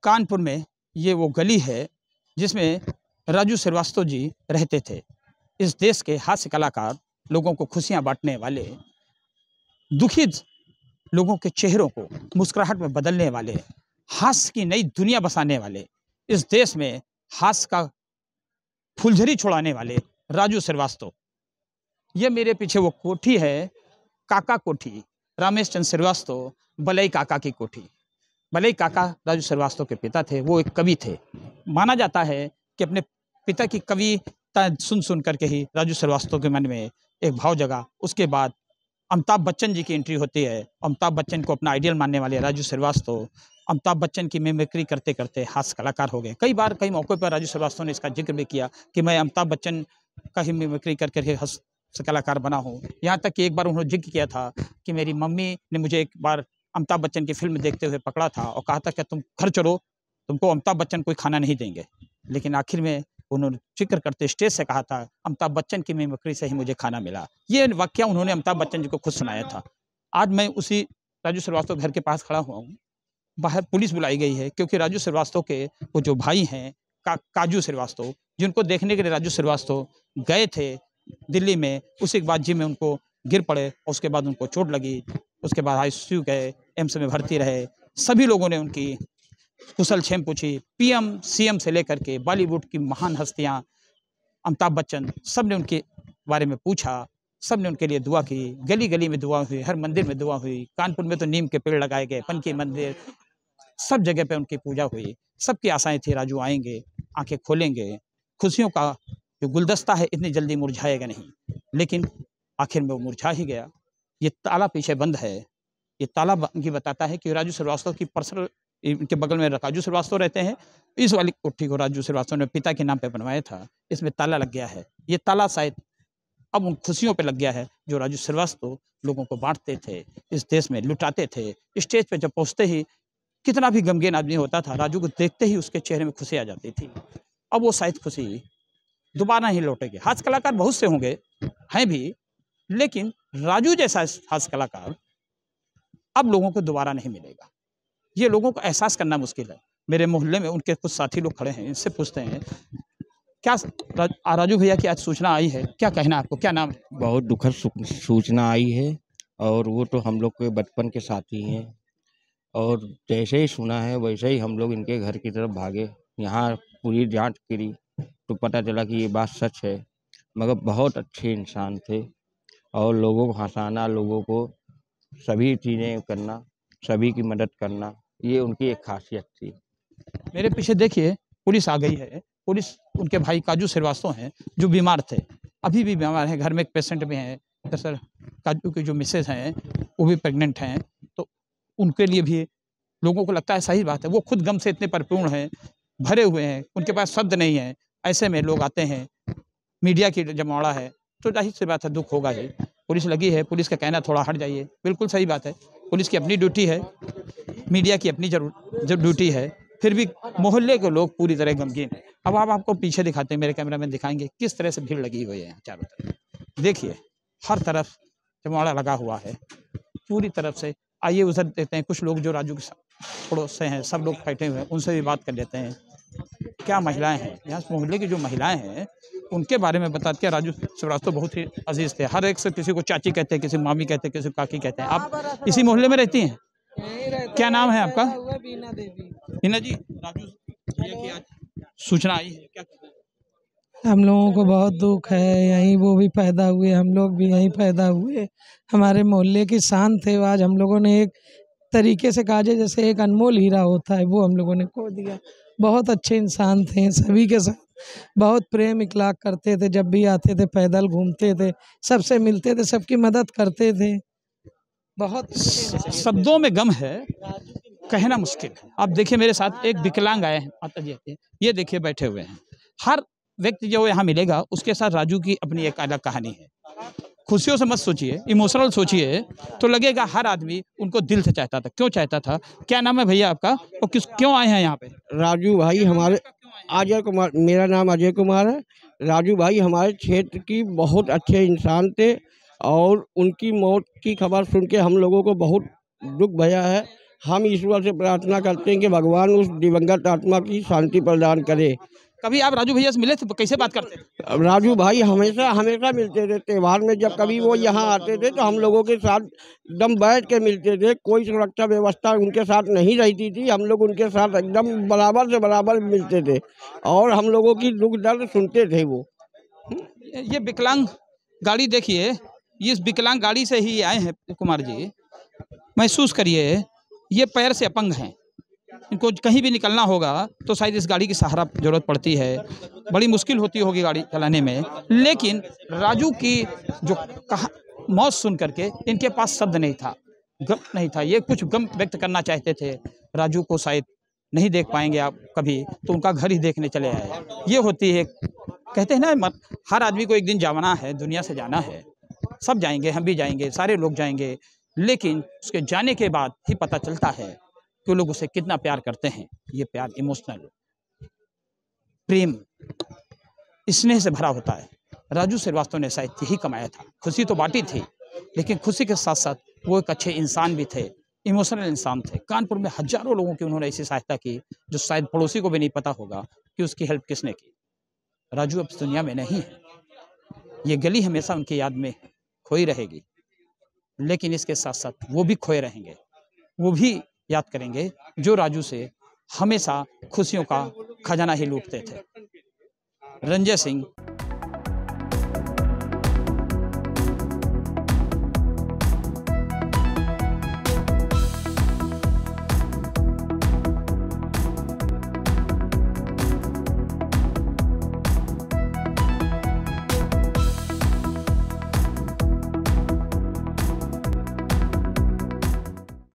कानपुर में ये वो गली है जिसमें राजू श्रीवास्तव जी रहते थे। इस देश के हास्य कलाकार, लोगों को खुशियां बांटने वाले, दुखी लोगों के चेहरों को मुस्कुराहट में बदलने वाले, हास्य की नई दुनिया बसाने वाले, इस देश में हास्य का फुलझड़ी छुड़ाने वाले राजू श्रीवास्तव। ये मेरे पीछे वो कोठी है, काका कोठी, रामेश चंद्र श्रीवास्तव, बलई काका की कोठी। बलई काका राजू श्रीवास्तव के पिता थे, वो एक कवि थे। माना जाता है कि अपने पिता की कविता सुन सुन करके ही राजू श्रीवास्तव के मन में एक भाव जगा। उसके बाद अमिताभ बच्चन जी की एंट्री होती है। अमिताभ बच्चन को अपना आइडियल मानने वाले राजू श्रीवास्तव अमिताभ बच्चन की मिमिक्री करते करते हास्य कलाकार हो गए। कई बार कई मौक़ों पर राजू श्रीवास्तव ने इसका जिक्र भी किया कि मैं अमिताभ बच्चन का ही मिमिक्री करके हास्य कलाकार बना हूँ। यहाँ तक कि एक बार उन्होंने जिक्र किया था कि मेरी मम्मी ने मुझे एक बार अमिताभ बच्चन की फिल्म देखते हुए पकड़ा था और कहा था कि तुम घर चलो, तुमको अमिताभ बच्चन कोई खाना नहीं देंगे। लेकिन आखिर में उन्होंने जिक्र करते स्टेज से कहा था, अमिताभ बच्चन की मिमिक्री से ही मुझे खाना मिला। ये वाकया उन्होंने अमिताभ बच्चन जी को खुद सुनाया था। आज मैं उसी राजू श्रीवास्तव घर के पास खड़ा हुआ हूँ। बाहर पुलिस बुलाई गई है क्योंकि राजू श्रीवास्तव के वो जो भाई हैं काजू श्रीवास्तव, जिनको देखने के लिए राजू श्रीवास्तव गए थे दिल्ली में, उसी बाजी में उनको गिर पड़े और उसके बाद उनको चोट लगी। उसके बाद ICU गए, एम्स में भर्ती रहे। सभी लोगों ने उनकी कुशल क्षेम पूछी। PM CM से लेकर के बॉलीवुड की महान हस्तियां, अमिताभ बच्चन, सब ने उनके बारे में पूछा। सब ने उनके लिए दुआ की। गली गली में दुआ हुई, हर मंदिर में दुआ हुई। कानपुर में तो नीम के पेड़ लगाए गए, पनकी मंदिर, सब जगह पे उनकी पूजा हुई। सबकी आशाएं थी राजू आएंगे, आंखें खोलेंगे, खुशियों का जो गुलदस्ता है इतनी जल्दी मुरझाएगा नहीं। लेकिन आखिर में वो मुरझा ही गया। ये ताला पीछे बंद है। ये ताला ये बताता है कि राजू श्रीवास्तव की पर्सनल, इनके बगल में राजू श्रीवास्तव रहते हैं। इस वाली कोठी को राजू श्रीवास्तव ने पिता के नाम पे बनवाया था। इसमें ताला लग गया है। ये ताला शायद अब उन खुशियों पे लग गया है जो राजू श्रीवास्तव लोगों को बांटते थे, इस देश में लुटाते थे। स्टेज पे जब पहुंचते ही कितना भी गमगीन आदमी होता था, राजू को देखते ही उसके चेहरे में खुशी आ जाती थी। अब वो शायद खुशी दोबारा ही लौटेगी। हास्य कलाकार बहुत से होंगे, हैं भी, लेकिन राजू जैसा हास्य कलाकार अब लोगों को दोबारा नहीं मिलेगा। ये लोगों को एहसास करना मुश्किल है। मेरे मोहल्ले में उनके कुछ साथी लोग खड़े हैं, इनसे पूछते हैं क्या राजू भैया की आज सूचना आई है, क्या कहना आपको, क्या नाम है? बहुत दुखद सूचना आई है और वो तो हम लोग के बचपन के साथी हैं और जैसे ही सुना है वैसे ही हम लोग इनके घर की तरफ भागे। यहाँ पूरी जांच करी तो पता चला कि ये बात सच है। मगर बहुत अच्छे इंसान थे और लोगों को हंसाना, लोगों को सभी चीज़ें करना, सभी की मदद करना, ये उनकी एक खासियत थी। मेरे पीछे देखिए पुलिस आ गई है। पुलिस उनके भाई काजू श्रीवास्तव हैं जो बीमार थे, अभी भी बीमार हैं। घर में एक पेशेंट भी हैं। दरअसल काजू की जो मिसेज हैं वो भी प्रेग्नेंट हैं, तो उनके लिए भी लोगों को लगता है सही बात है। वो खुद गम से इतने परिपूर्ण हैं, भरे हुए हैं, उनके पास शब्द नहीं है। ऐसे में लोग आते हैं, मीडिया की जमावड़ा है तो जाहिर सी बात है दुख होगा ही। पुलिस लगी है, पुलिस का कहना थोड़ा हट जाइए, बिल्कुल सही बात है। पुलिस की अपनी ड्यूटी है, मीडिया की अपनी जो ड्यूटी है, फिर भी मोहल्ले के लोग पूरी तरह गमगीन हैं। अब आप आपको पीछे दिखाते हैं, मेरे कैमरामैन दिखाएंगे किस तरह से भीड़ लगी हुई है चारों तरफ। देखिए हर तरफ जमावड़ा लगा हुआ है पूरी तरफ से। आइए उधर देखते हैं, कुछ लोग जो राजू के पड़ोस से हैं, सब लोग बैठे हुए हैं, उनसे भी बात कर लेते हैं। क्या महिलाएं हैं यहाँ मोहल्ले की, जो महिलाएं हैं उनके बारे में बताते हैं। राजू श्रीवास्तव बहुत ही अजीज थे, हर एक से किसी को चाची कहते हैं, किसी मामी कहते हैं, किसी को काकी कहते हैं। आप इसी मोहल्ले में रहती हैं? क्या नाम है आपका? बीना देवी। बीना जी, राजू भैया की आज सूचना आई है, क्या कहना है? हम लोगों को बहुत दुख है। यहीं वो भी पैदा हुए, हम लोग भी यहीं पैदा हुए। हमारे मोहल्ले की शान थे। आज हम लोगों ने एक तरीके से कहा जैसे एक अनमोल हीरा होता है, वो हम लोगों ने खो दिया। बहुत अच्छे इंसान थे, सभी के साथ बहुत प्रेम इखलाक करते थे। जब भी आते थे पैदल घूमते थे, सबसे मिलते थे, सबकी मदद करते थे। बहुत शब्दों में गम है, कहना मुश्किल है। आप देखिए मेरे साथ एक विकलांग आए हैं, माता जी आते हैं, ये देखिए बैठे हुए हैं। हर व्यक्ति जो यहाँ मिलेगा उसके साथ राजू की अपनी एक अलग कहानी है। खुशियों से मत सोचिए, इमोशनल सोचिए तो लगेगा हर आदमी उनको दिल से चाहता था। क्यों चाहता था? क्या नाम है भैया आपका और क्यों आए हैं यहाँ पे? राजू भाई हमारे, अजय कुमार, मेरा नाम अजय कुमार है। राजू भाई हमारे क्षेत्र की बहुत अच्छे इंसान थे और उनकी मौत की खबर सुन के हम लोगों को बहुत दुख भया है। हम ईश्वर से प्रार्थना करते हैं कि भगवान उस दिवंगत आत्मा की शांति प्रदान करे। कभी आप राजू भैया से मिले थे तो कैसे बात करते थे? राजू भाई हमेशा हमेशा मिलते थे। त्योहार में जब कभी वो यहाँ आते थे तो हम लोगों के साथ एकदम बैठ के मिलते थे। कोई सुरक्षा व्यवस्था उनके साथ नहीं रहती थी, हम लोग उनके साथ एकदम बराबर से बराबर मिलते थे और हम लोगों की दुख दर्द सुनते थे वो। ये विकलांग गाड़ी देखिए, इस विकलांग गाड़ी से ही आए हैं कुमार जी। महसूस करिए, ये पैर से अपंग हैं, इनको कहीं भी निकलना होगा तो शायद इस गाड़ी की सहारा जरूरत पड़ती है, बड़ी मुश्किल होती होगी गाड़ी चलाने में। लेकिन राजू की जो कहा मौत सुन करके इनके पास शब्द नहीं था, गम नहीं था, ये कुछ गम व्यक्त करना चाहते थे। राजू को शायद नहीं देख पाएंगे आप कभी, तो उनका घर ही देखने चले आए। ये होती है, कहते हैं ना, हर आदमी को एक दिन जाना है, दुनिया से जाना है, सब जाएंगे, हम भी जाएंगे, सारे लोग जाएंगे, लेकिन उसके जाने के बाद ही पता चलता है कि लोग उसे कितना प्यार करते हैं। ये प्यार इमोशनल, प्रेम, स्नेह से भरा होता है। राजू श्रीवास्तव ने शायद यही कमाया था। खुशी तो बांटी थी, लेकिन खुशी के साथ साथ वो एक अच्छे इंसान भी थे, इमोशनल इंसान थे। कानपुर में हजारों लोगों की उन्होंने ऐसी सहायता की जो शायद पड़ोसी को भी नहीं पता होगा कि उसकी हेल्प किसने की। राजू अब इस दुनिया में नहीं है, ये गली हमेशा उनकी याद में खोई रहेगी, लेकिन इसके साथ साथ वो भी खोए रहेंगे, वो भी याद करेंगे जो राजू से हमेशा खुशियों का खजाना ही लूटते थे। रंजय सिंह,